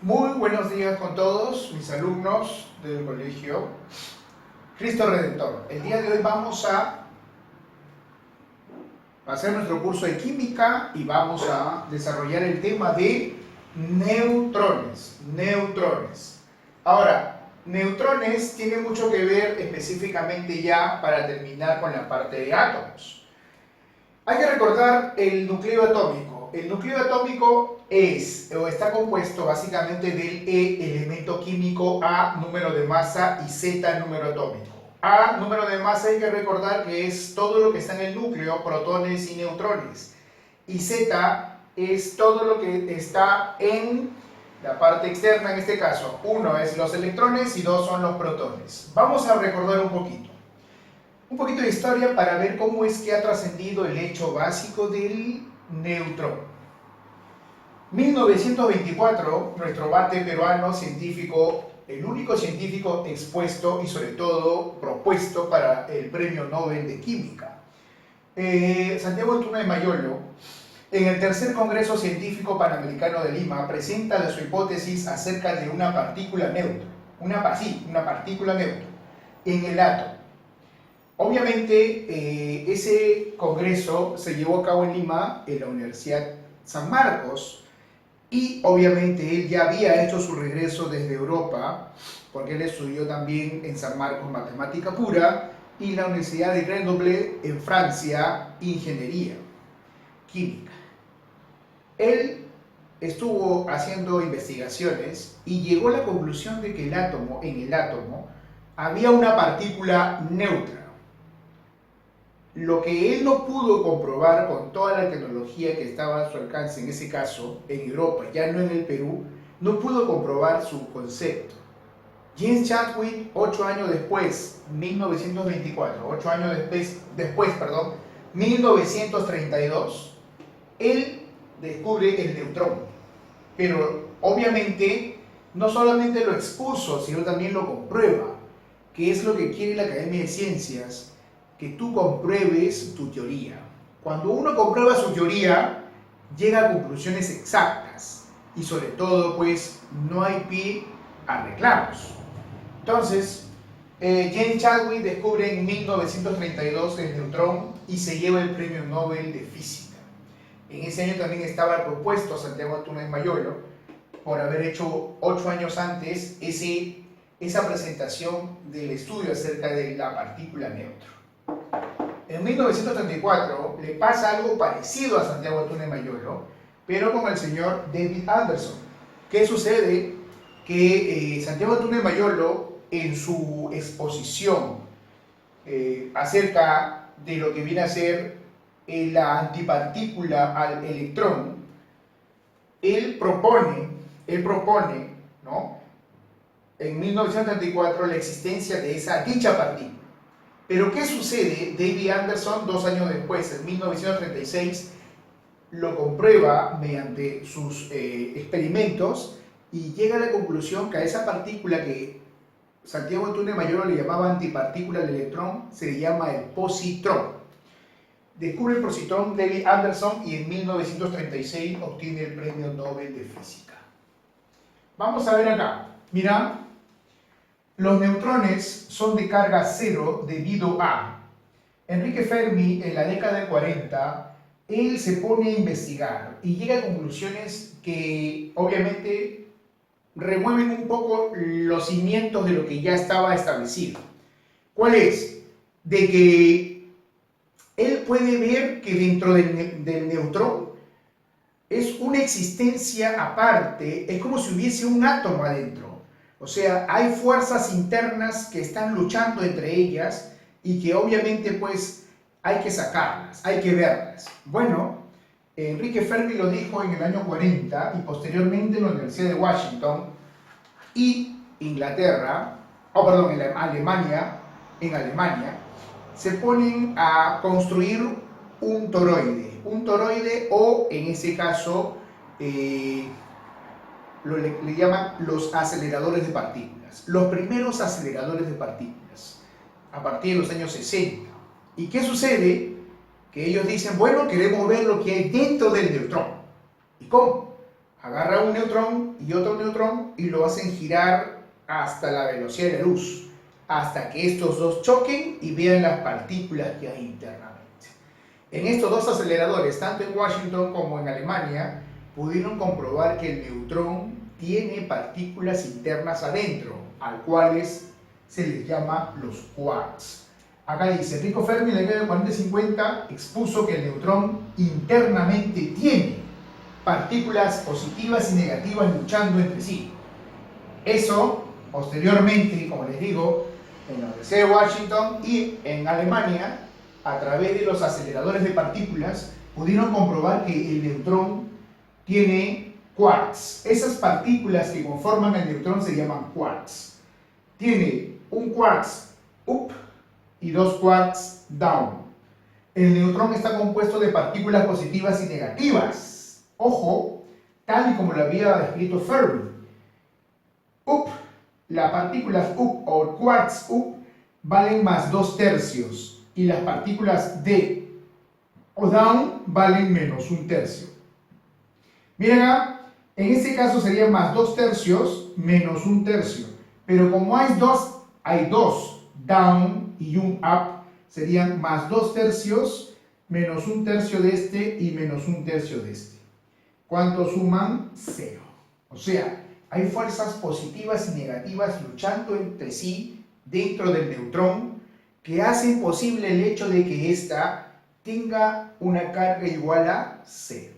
Muy buenos días con todos mis alumnos del colegio Cristo Redentor. El día de hoy vamos a hacer nuestro curso de química y vamos a desarrollar el tema de neutrones. Neutrones. Ahora, neutrones tiene mucho que ver específicamente ya para terminar con la parte de átomos. Hay que recordar el núcleo atómico. El núcleo atómico es o está compuesto básicamente del E, elemento químico, A, número de masa, y Z, número atómico. A, número de masa, hay que recordar que es todo lo que está en el núcleo, protones y neutrones. Y Z es todo lo que está en la parte externa, en este caso. Uno es los electrones y dos son los protones. Vamos a recordar un poquito de historia para ver cómo es que ha trascendido el hecho básico del neutrón. 1924, nuestro bate peruano científico, el único científico expuesto y sobre todo propuesto para el Premio Nobel de Química. Santiago Antuna de Mayolo, en el tercer Congreso Científico Panamericano de Lima, presenta su hipótesis acerca de una partícula neutra, una partícula neutra en el átomo. Obviamente, ese congreso se llevó a cabo en Lima, en la Universidad San Marcos, y obviamente él ya había hecho su regreso desde Europa, porque él estudió también en San Marcos matemática pura, y la Universidad de Grenoble en Francia, ingeniería química. Él estuvo haciendo investigaciones y llegó a la conclusión de que en el átomo, había una partícula neutra. Lo que él no pudo comprobar con toda la tecnología que estaba a su alcance, en ese caso, en Europa, ya no en el Perú, no pudo comprobar su concepto. James Chadwick, 8 años después, 1924, 8 años después, 1932, él descubre el neutrón. Pero obviamente no solamente lo expuso, sino también lo comprueba, que es lo que quiere la Academia de Ciencias, que tú compruebes tu teoría. Cuando uno comprueba su teoría, llega a conclusiones exactas y sobre todo, pues, no hay pie a reclamos. Entonces, James Chadwick descubre en 1932 el neutrón y se lleva el Premio Nobel de Física. En ese año también estaba propuesto Santiago Antuna de Mayolo por haber hecho 8 años antes esa presentación del estudio acerca de la partícula neutra. En 1934 le pasa algo parecido a Santiago Antuna de Mayolo, pero con el señor David Anderson. ¿Qué sucede? Que Santiago Antuna de Mayolo, en su exposición acerca de lo que viene a ser la antipartícula al electrón, él propone, ¿no?, en 1934 la existencia de dicha partícula. Pero ¿qué sucede? David Anderson, 2 años después, en 1936, lo comprueba mediante sus experimentos y llega a la conclusión que a esa partícula que Santiago Antuna de Mayolo le llamaba antipartícula del electrón, se le llama el positrón. Descubre el positrón David Anderson y en 1936 obtiene el Premio Nobel de Física. Vamos a ver acá. Mira, los neutrones son de carga cero debido a Enrique Fermi. En la década del 40, él se pone a investigar y llega a conclusiones que obviamente remueven un poco los cimientos de lo que ya estaba establecido. ¿Cuál es? De que él puede ver que dentro del neutrón es una existencia aparte, es como si hubiese un átomo adentro. O sea, hay fuerzas internas que están luchando entre ellas y que obviamente, pues, hay que sacarlas, hay que verlas. Bueno, Enrique Fermi lo dijo en el año 40 y posteriormente en la Universidad de Washington y Inglaterra, en Alemania, se ponen a construir un toroide o, en ese caso, le llaman los aceleradores de partículas. Los primeros aceleradores de partículas, a partir de los años 60. ¿Y qué sucede? Que ellos dicen, bueno, queremos ver lo que hay dentro del neutrón. ¿Y cómo? Agarra un neutrón y otro neutrón y lo hacen girar hasta la velocidad de la luz, hasta que estos dos choquen y vean las partículas que hay internamente. En estos dos aceleradores, tanto en Washington como en Alemania, pudieron comprobar que el neutrón tiene partículas internas adentro, al cuales se les llama los quarks. Acá dice, Enrico Fermi en la década de 40-50 expuso que el neutrón internamente tiene partículas positivas y negativas luchando entre sí. Eso, posteriormente, como les digo, en la Universidad de Washington y en Alemania, a través de los aceleradores de partículas, pudieron comprobar que el neutrón tiene quarks. Esas partículas que conforman el neutrón se llaman quarks. Tiene un quarks up y dos quarks down. El neutrón está compuesto de partículas positivas y negativas. Ojo, tal y como lo había descrito Fermi. Up, las partículas up o quarks up valen más 2/3 y las partículas de o down valen menos 1/3. Miren acá, en este caso sería más 2/3 menos 1/3, pero como hay dos down y un up, serían más 2/3 menos 1/3 de este y menos 1/3 de este. ¿Cuánto suman? 0. O sea, hay fuerzas positivas y negativas luchando entre sí dentro del neutrón que hacen posible el hecho de que ésta tenga una carga igual a 0.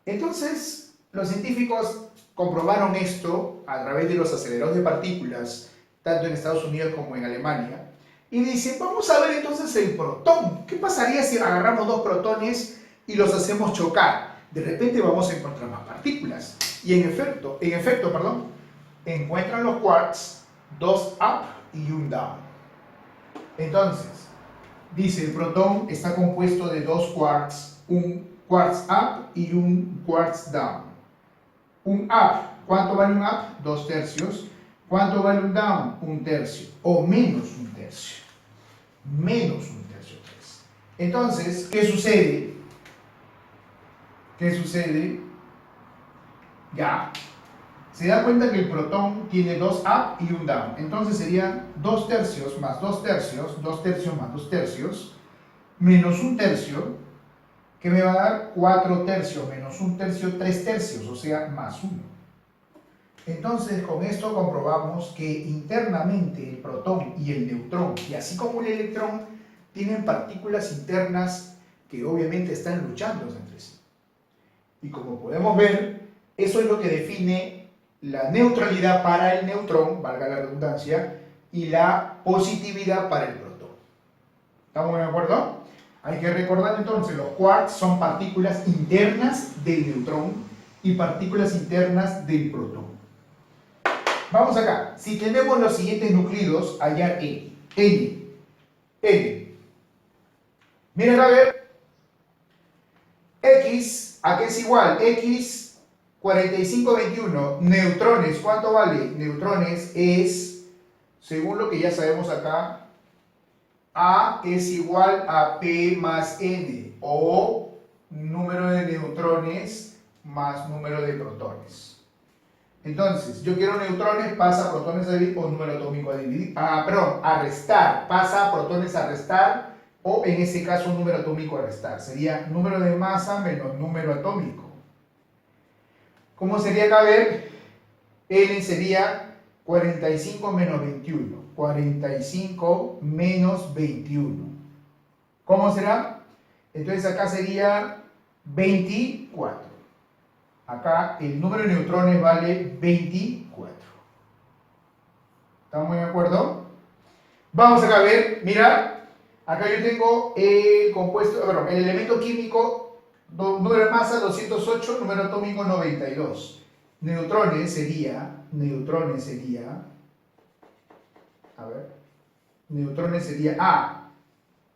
Entonces, los científicos comprobaron esto a través de los aceleradores de partículas, tanto en Estados Unidos como en Alemania, y dicen, vamos a ver entonces el protón. ¿Qué pasaría si agarramos dos protones y los hacemos chocar? De repente vamos a encontrar más partículas. Y en efecto, encuentran los quarks, dos up y un down. Entonces, dice, el protón está compuesto de dos quarks, un quarks up y un quarks down. Un up, ¿cuánto vale un up? 2/3. ¿Cuánto vale un down? 1/3. O menos 1/3. Menos 1/3. Entonces, ¿qué sucede? ¿Qué sucede? Ya. Se da cuenta que el protón tiene dos up y un down. Entonces serían 2/3 más 2/3, 2/3 más 2/3, menos 1/3, que me va a dar 4/3 menos 1/3, 3/3, o sea, más 1. Entonces, con esto comprobamos que internamente el protón y el neutrón, y así como el electrón, tienen partículas internas que obviamente están luchando entre sí. Y como podemos ver, eso es lo que define la neutralidad para el neutrón, valga la redundancia, y la positividad para el protón. ¿Estamos de acuerdo? Hay que recordar entonces, los quarks son partículas internas del neutrón y partículas internas del protón. Vamos acá. Si tenemos los siguientes núcleos, hallar N. Miren a ver. X, ¿a qué es igual? X 4521. Neutrones, ¿cuánto vale? Neutrones es, según lo que ya sabemos acá, A es igual a P más N, o número de neutrones más número de protones. Entonces, yo quiero neutrones, pasa protones a dividir, o número atómico a dividir, a restar, pasa protones a restar, o en este caso un número atómico a restar. Sería número de masa menos número atómico. ¿Cómo sería acá? A ver, N sería 45 menos 21. 45 menos 21. ¿Cómo será? Entonces acá sería 24. Acá el número de neutrones vale 24. ¿Estamos de acuerdo? Vamos acá a ver, mira, acá yo tengo el compuesto, bueno, el elemento químico, número de masa 208, número atómico 92. Neutrones sería, A,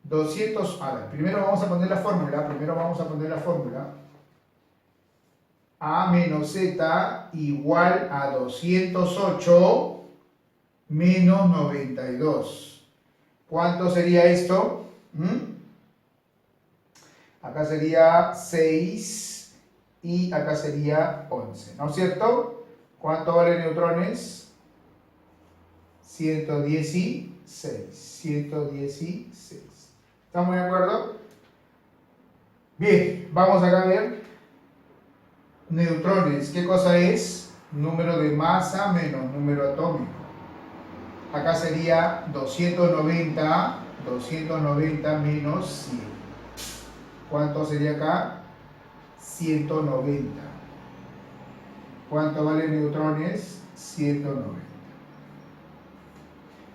200, a ver, primero vamos a poner la fórmula, A menos Z igual a 208 menos 92. ¿Cuánto sería esto? Acá sería 6 y acá sería 11, ¿no es cierto? ¿Cuánto valen neutrones? 116. 116. ¿Estamos de acuerdo? Bien, vamos acá a ver. Neutrones, ¿qué cosa es? Número de masa menos número atómico. Acá sería 290 menos 100. ¿Cuánto sería acá? 190. ¿Cuánto valen neutrones? 190.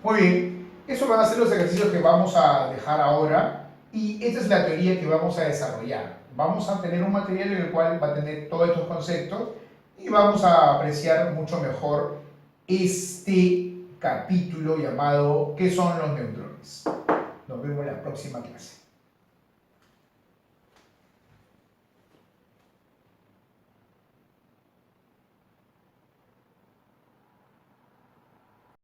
Muy bien, esos van a ser los ejercicios que vamos a dejar ahora y esta es la teoría que vamos a desarrollar. Vamos a tener un material en el cual va a tener todos estos conceptos y vamos a apreciar mucho mejor este capítulo llamado ¿qué son los neutrones? Nos vemos en la próxima clase.